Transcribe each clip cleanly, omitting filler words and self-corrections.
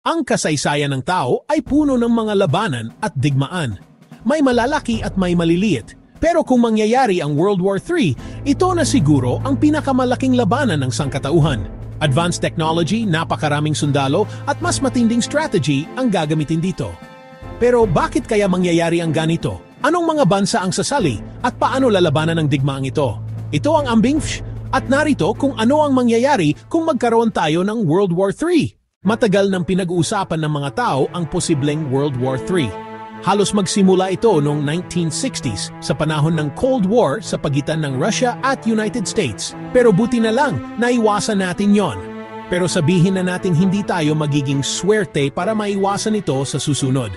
Ang kasaysayan ng tao ay puno ng mga labanan at digmaan. May malalaki at may maliliit. Pero kung mangyayari ang World War III, ito na siguro ang pinakamalaking labanan ng sangkatauhan. Advanced technology, napakaraming sundalo at mas matinding strategy ang gagamitin dito. Pero bakit kaya mangyayari ang ganito? Anong mga bansa ang sasali at paano lalabanan ng digmaang ito? Ito ang Ambing at narito kung ano ang mangyayari kung magkaroon tayo ng World War III. Matagal nang pinag-uusapan ng mga tao ang posibleng World War III. Halos magsimula ito noong 1960s sa panahon ng Cold War sa pagitan ng Russia at United States. Pero buti na lang, naiwasan natin yon. Pero sabihin na natin hindi tayo magiging swerte para maiwasan ito sa susunod.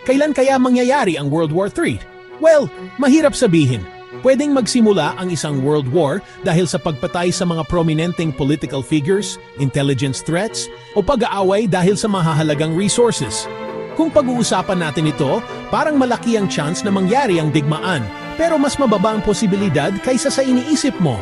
Kailan kaya mangyayari ang World War III? Well, mahirap sabihin. Pwedeng magsimula ang isang World War dahil sa pagpatay sa mga prominenteng political figures, intelligence threats, o pag-aaway dahil sa mahahalagang resources. Kung pag-uusapan natin ito, parang malaki ang chance na mangyari ang digmaan, pero mas mababa ang posibilidad kaysa sa iniisip mo.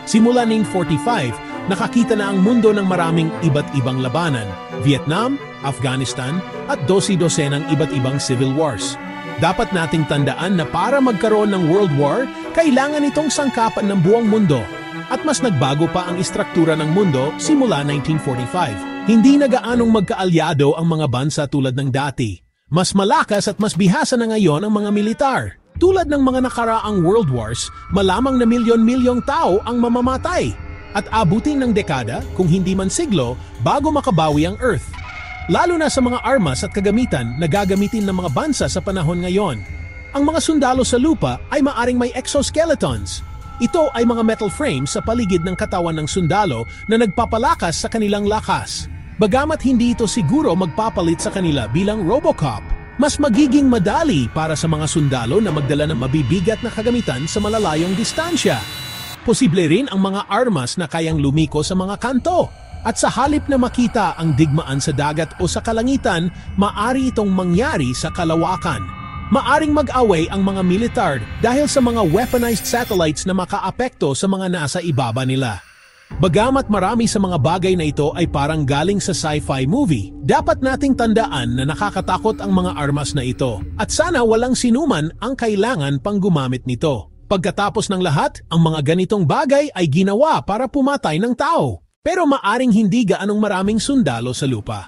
Simula 1945, nakakita na ang mundo ng maraming iba't ibang labanan, Vietnam, Afghanistan, at dosi-dosenang iba't ibang civil wars. Dapat nating tandaan na para magkaroon ng World War, kailangan itong sangkapan ng buong mundo. At mas nagbago pa ang istruktura ng mundo simula 1945. Hindi na gaanong magkaalyado ang mga bansa tulad ng dati. Mas malakas at mas bihasa na ngayon ang mga militar. Tulad ng mga nakaraang World Wars, malamang na milyon-milyong tao ang mamamatay. At abutin ng dekada, kung hindi man siglo, bago makabawi ang Earth. Lalo na sa mga armas at kagamitan na gagamitin ng mga bansa sa panahon ngayon. Ang mga sundalo sa lupa ay maaring may exoskeletons. Ito ay mga metal frames sa paligid ng katawan ng sundalo na nagpapalakas sa kanilang lakas. Bagamat hindi ito siguro magpapalit sa kanila bilang Robocop, mas magiging madali para sa mga sundalo na magdala ng mabibigat na kagamitan sa malalayong distansya. Posible rin ang mga armas na kayang lumiko sa mga kanto. At sa halip na makita ang digmaan sa dagat o sa kalangitan, maari itong mangyari sa kalawakan. Maaring mag-away ang mga militar dahil sa mga weaponized satellites na makaapekto sa mga nasa ibaba nila. Bagamat marami sa mga bagay na ito ay parang galing sa sci-fi movie, dapat nating tandaan na nakakatakot ang mga armas na ito. At sana walang sinuman ang kailangan pang gumamit nito. Pagkatapos ng lahat, ang mga ganitong bagay ay ginawa para pumatay ng tao. Pero maaring hindi gaanong maraming sundalo sa lupa.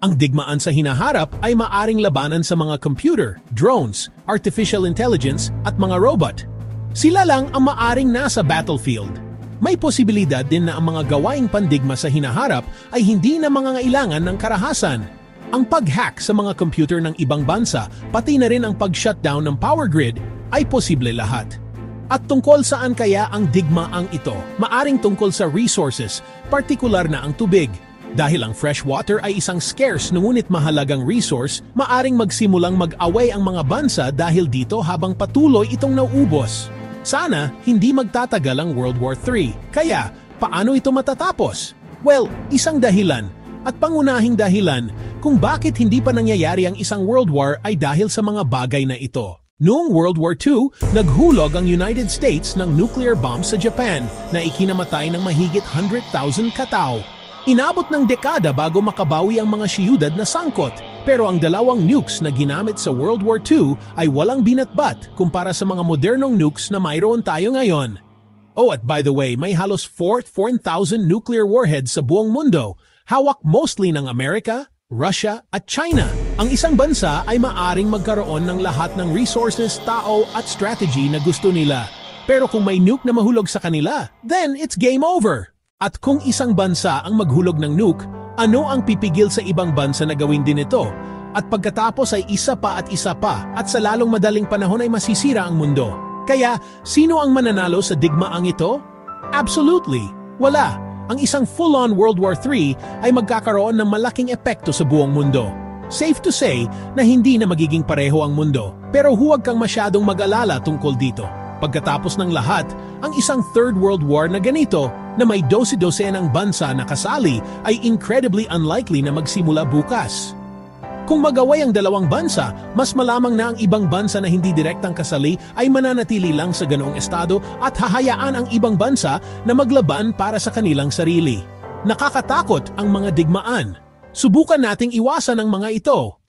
Ang digmaan sa hinaharap ay maaring labanan sa mga computer, drones, artificial intelligence at mga robot. Sila lang ang maaring nasa battlefield. May posibilidad din na ang mga gawaing pandigma sa hinaharap ay hindi na mangangailangan ng karahasan. Ang pag-hack sa mga computer ng ibang bansa, pati na rin ang pag-shutdown ng power grid, ay posible lahat. At tungkol saan kaya ang digmaang ito? Maaring tungkol sa resources, partikular na ang tubig. Dahil ang fresh water ay isang scarce ngunit mahalagang resource, maaring magsimulang mag-away ang mga bansa dahil dito habang patuloy itong nauubos. Sana hindi magtatagal ang World War III. Kaya, paano ito matatapos? Well, isang dahilan, at pangunahing dahilan, kung bakit hindi pa nangyayari ang isang World War ay dahil sa mga bagay na ito. Noong World War II, naghulog ang United States ng nuclear bomb sa Japan na ikinamatay ng mahigit 100,000 katao. Inabot ng dekada bago makabawi ang mga siyudad na sangkot, pero ang dalawang nukes na ginamit sa World War II ay walang binatbat kumpara sa mga modernong nukes na mayroon tayo ngayon. Oh, at by the way, may halos 4,000 nuclear warheads sa buong mundo, hawak mostly ng Amerika, Russia at China. Ang isang bansa ay maaring magkaroon ng lahat ng resources, tao at strategy na gusto nila. Pero kung may nuke na mahulog sa kanila, then it's game over. At kung isang bansa ang maghulog ng nuke, ano ang pipigil sa ibang bansa na gawin din ito? At pagkatapos ay isa pa at sa lalong madaling panahon ay masisira ang mundo. Kaya, sino ang mananalo sa digmaang ito? Absolutely, wala. Ang isang full-on World War III ay magkakaroon ng malaking epekto sa buong mundo. Safe to say na hindi na magiging pareho ang mundo, pero huwag kang masyadong mag-alala tungkol dito. Pagkatapos ng lahat, ang isang Third World War na ganito na may dosi-dosenang bansa na kasali ay incredibly unlikely na magsimula bukas. Kung magaway ang dalawang bansa, mas malamang na ang ibang bansa na hindi direktang kasali ay mananatili lang sa ganoong estado at hahayaan ang ibang bansa na maglaban para sa kanilang sarili. Nakakatakot ang mga digmaan. Subukan nating iwasan ang mga ito.